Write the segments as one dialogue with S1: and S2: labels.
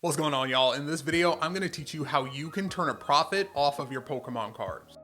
S1: What's going on, y'all? In this video, I'm going to teach you how you can turn a profit off of your Pokemon cards.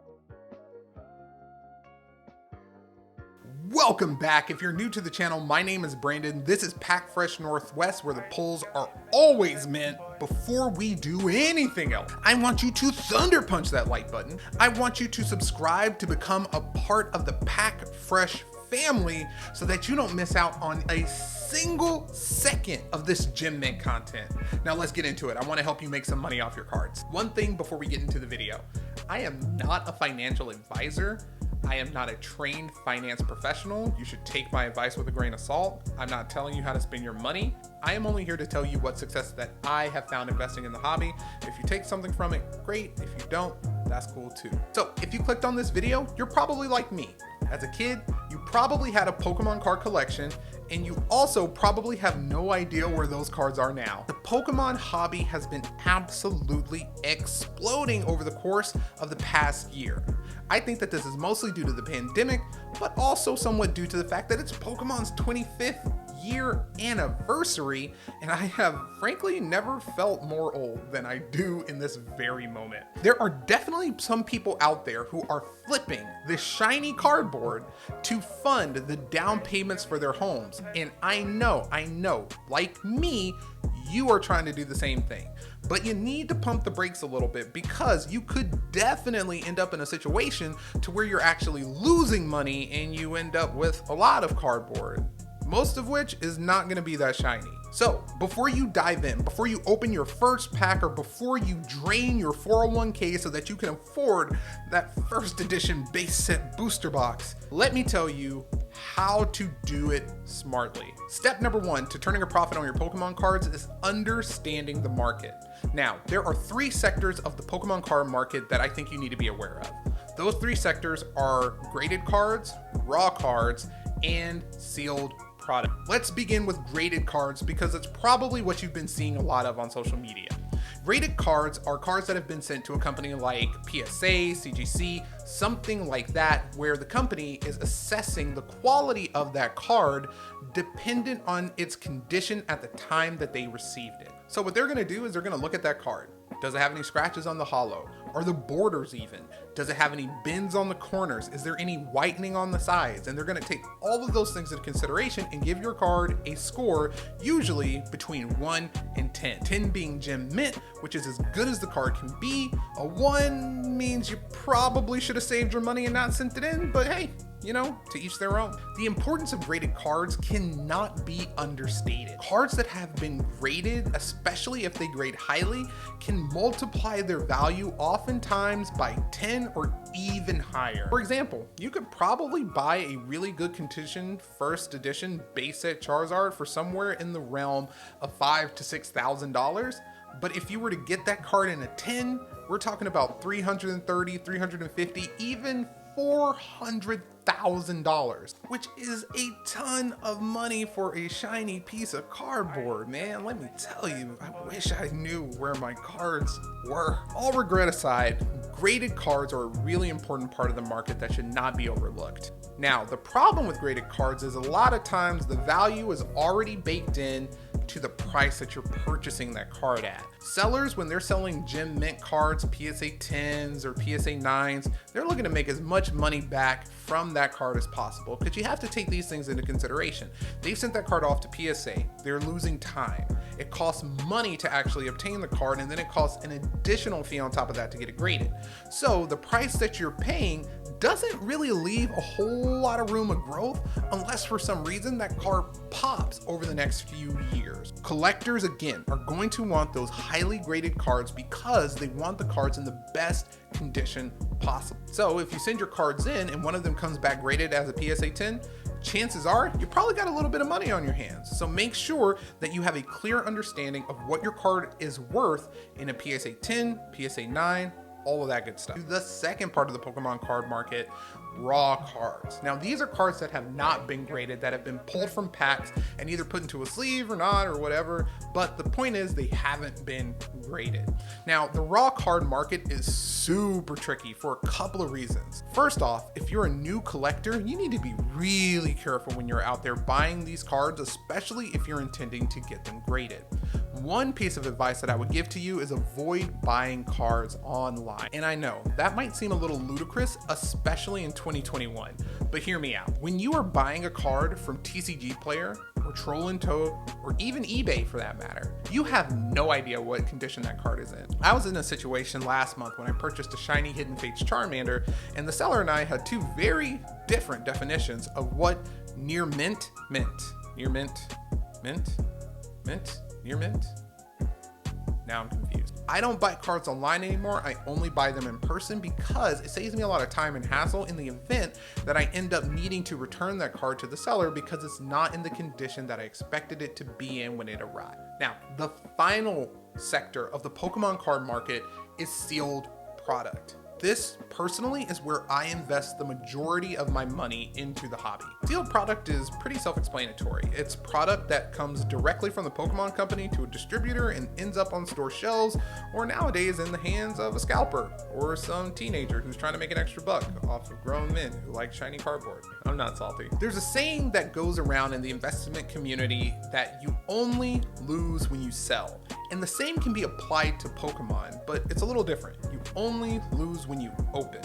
S1: Welcome back. If you're new to the channel, my name is Brandon. This is Pack Fresh Northwest, where the polls are always meant before we do anything else. I want you to thunder punch that like button. I want you to subscribe to become a part of the Pack Fresh family so that you don't miss out on a single second of this gem mint content. Now let's get into it. I want to help you make some money off your cards. One thing before we get into the video, I am not a financial advisor. I am not a trained finance professional. You should take my advice with a grain of salt. I'm not telling you how to spend your money. I am only here to tell you what success that I have found investing in the hobby. If you take something from it, great. If you don't, that's cool too. So if you clicked on this video, you're probably like me. As a kid, you probably had a Pokemon card collection, and you also probably have no idea where those cards are now. The Pokemon hobby has been absolutely exploding over the course of the past year. I think that this is mostly due to the pandemic, but also somewhat due to the fact that it's Pokemon's 25th year anniversary, and I have frankly never felt more old than I do in this very moment. There are definitely some people out there who are flipping this shiny cardboard to fund the down payments for their homes, and I know, like me, you are trying to do the same thing. But you need to pump the brakes a little bit, because you could definitely end up in a situation to where you're actually losing money and you end up with a lot of cardboard, most of which is not going to be that shiny. So before you dive in, before you open your first pack, or before you drain your 401k so that you can afford that first edition base set booster box, let me tell you how to do it smartly. Step number one to turning a profit on your Pokemon cards is understanding the market. Now, there are three sectors of the Pokemon card market that I think you need to be aware of. Those three sectors are graded cards, raw cards, and sealed product. Let's begin with graded cards, because it's probably what you've been seeing a lot of on social media. Graded cards are cards that have been sent to a company like PSA, CGC, something like that, where the company is assessing the quality of that card dependent on its condition at the time that they received it. So what they're gonna do is they're gonna look at that card. Does it have any scratches on the hollow? Are the borders even? Does it have any bends on the corners? Is there any whitening on the sides? And they're gonna take all of those things into consideration and give your card a score, usually between 1 and 10. 10 being gem mint, which is as good as the card can be. A 1 means you probably should have saved your money and not sent it in, but hey, you know, to each their own. The importance of graded cards cannot be understated. Cards that have been graded, especially if they grade highly, can multiply their value oftentimes by 10 or even higher. For example, you could probably buy a really good condition first edition base set Charizard for somewhere in the realm of $5,000 to $6,000. But if you were to get that card in a 10, we're talking about $330, $350, even $400,000, which is a ton of money for a shiny piece of cardboard, man. Let me tell you, I wish I knew where my cards were. All regret aside, graded cards are a really important part of the market that should not be overlooked. Now, the problem with graded cards is a lot of times the value is already baked in to the price that you're purchasing that card at. Sellers, when they're selling gem mint cards, PSA 10s or PSA 9s, they're looking to make as much money back from that card as possible, because you have to take these things into consideration. They've sent that card off to PSA. They're losing time. It costs money to actually obtain the card, and then it costs an additional fee on top of that to get it graded. So the price that you're paying doesn't really leave a whole lot of room of growth, unless for some reason that card pops over the next few years. Collectors, again, are going to want those highly graded cards because they want the cards in the best condition possible. So if you send your cards in and one of them comes back graded as a PSA 10, chances are you probably got a little bit of money on your hands. So make sure that you have a clear understanding of what your card is worth in a PSA 10, PSA 9, all of that good stuff. The second part of the Pokemon card market, raw cards. Now, these are cards that have not been graded, that have been pulled from packs and either put into a sleeve or not or whatever, but the point is they haven't been graded. Now, the raw card market is super tricky for a couple of reasons. First off, if you're a new collector, you need to be really careful when you're out there buying these cards, especially if you're intending to get them graded. one piece of advice that I would give to you is avoid buying cards online. And I know that might seem a little ludicrous, especially in 2021, but hear me out. When you are buying a card from TCG Player or Troll and Toad, or even eBay for that matter, you have no idea what condition that card is in. I was in a situation last month when I purchased a shiny Hidden Fates Charmander, and the seller and I had two very different definitions of what near mint meant. Near mint, mint, mint, near mint? Now I'm confused. I don't buy cards online anymore. I only buy them in person because it saves me a lot of time and hassle in the event that I end up needing to return that card to the seller because it's not in the condition that I expected it to be in when it arrived. Now, the final sector of the Pokemon card market is sealed product. This personally is where I invest the majority of my money into the hobby. Sealed product is pretty self-explanatory. It's product that comes directly from the Pokemon company to a distributor and ends up on store shelves, or nowadays in the hands of a scalper or some teenager who's trying to make an extra buck off of grown men who like shiny cardboard. I'm not salty. There's a saying that goes around in the investment community that you only lose when you sell. And the same can be applied to Pokemon, but it's a little different. You only lose when you open.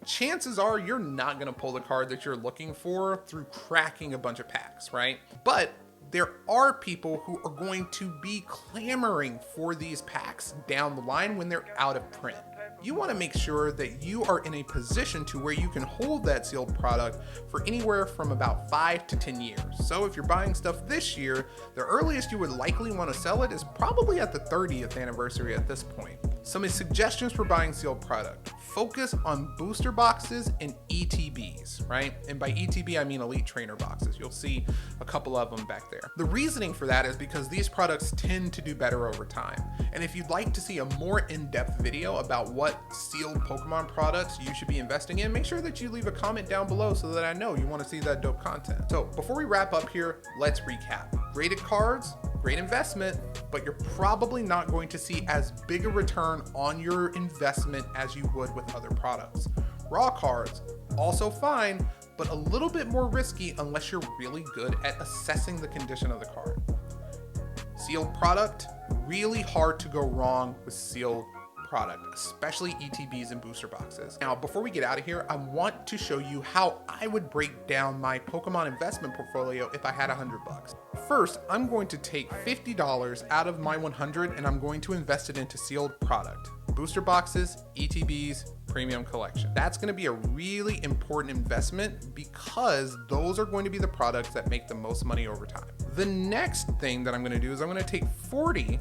S1: Chances are you're not gonna pull the card that you're looking for through cracking a bunch of packs, right? But there are people who are going to be clamoring for these packs down the line when they're out of print. You want to make sure that you are in a position to where you can hold that sealed product for anywhere from about 5 to 10 years. So if you're buying stuff this year, the earliest you would likely want to sell it is probably at the 30th anniversary at this point. Some suggestions for buying sealed product. Focus on booster boxes and ETBs, right? And by ETB, I mean Elite Trainer boxes. You'll see a couple of them back there. The reasoning for that is because these products tend to do better over time. And if you'd like to see a more in-depth video about what sealed Pokemon products you should be investing in, make sure that you leave a comment down below so that I know you want to see that dope content. So before we wrap up here, let's recap. Graded cards, great investment, but you're probably not going to see as big a return on your investment as you would with other products. Raw cards, also fine, but a little bit more risky unless you're really good at assessing the condition of the card. Sealed product, really hard to go wrong with sealed product, especially ETBs and booster boxes. Now, before we get out of here, I want to show you how I would break down my Pokemon investment portfolio if I had $100. First, I'm going to take $50 out of my 100 and I'm going to invest it into sealed product. Booster boxes, ETBs, premium collection. That's going to be a really important investment because those are going to be the products that make the most money over time. The next thing that I'm going to do is I'm going to take 40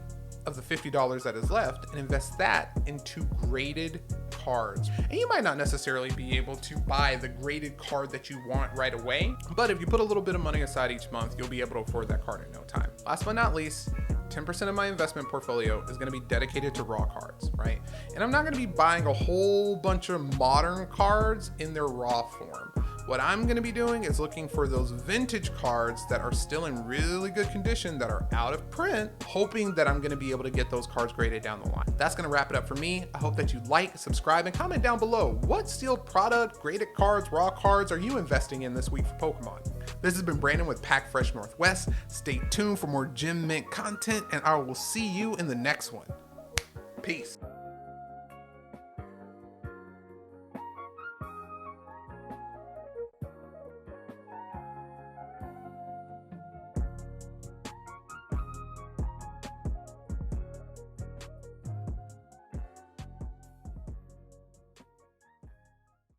S1: of the $50 that is left and invest that into graded cards. And you might not necessarily be able to buy the graded card that you want right away, but if you put a little bit of money aside each month, you'll be able to afford that card in no time. Last but not least, 10% of my investment portfolio is going to be dedicated to raw cards, right? And I'm not going to be buying a whole bunch of modern cards in their raw form. What I'm going to be doing is looking for those vintage cards that are still in really good condition, that are out of print, hoping that I'm going to be able to get those cards graded down the line. That's going to wrap it up for me. I hope that you like, subscribe, and comment down below. What sealed product, graded cards, raw cards are you investing in this week for Pokemon? This has been Brandon with Pack Fresh Northwest. Stay tuned for more Gem Mint content, and I will see you in the next one. Peace.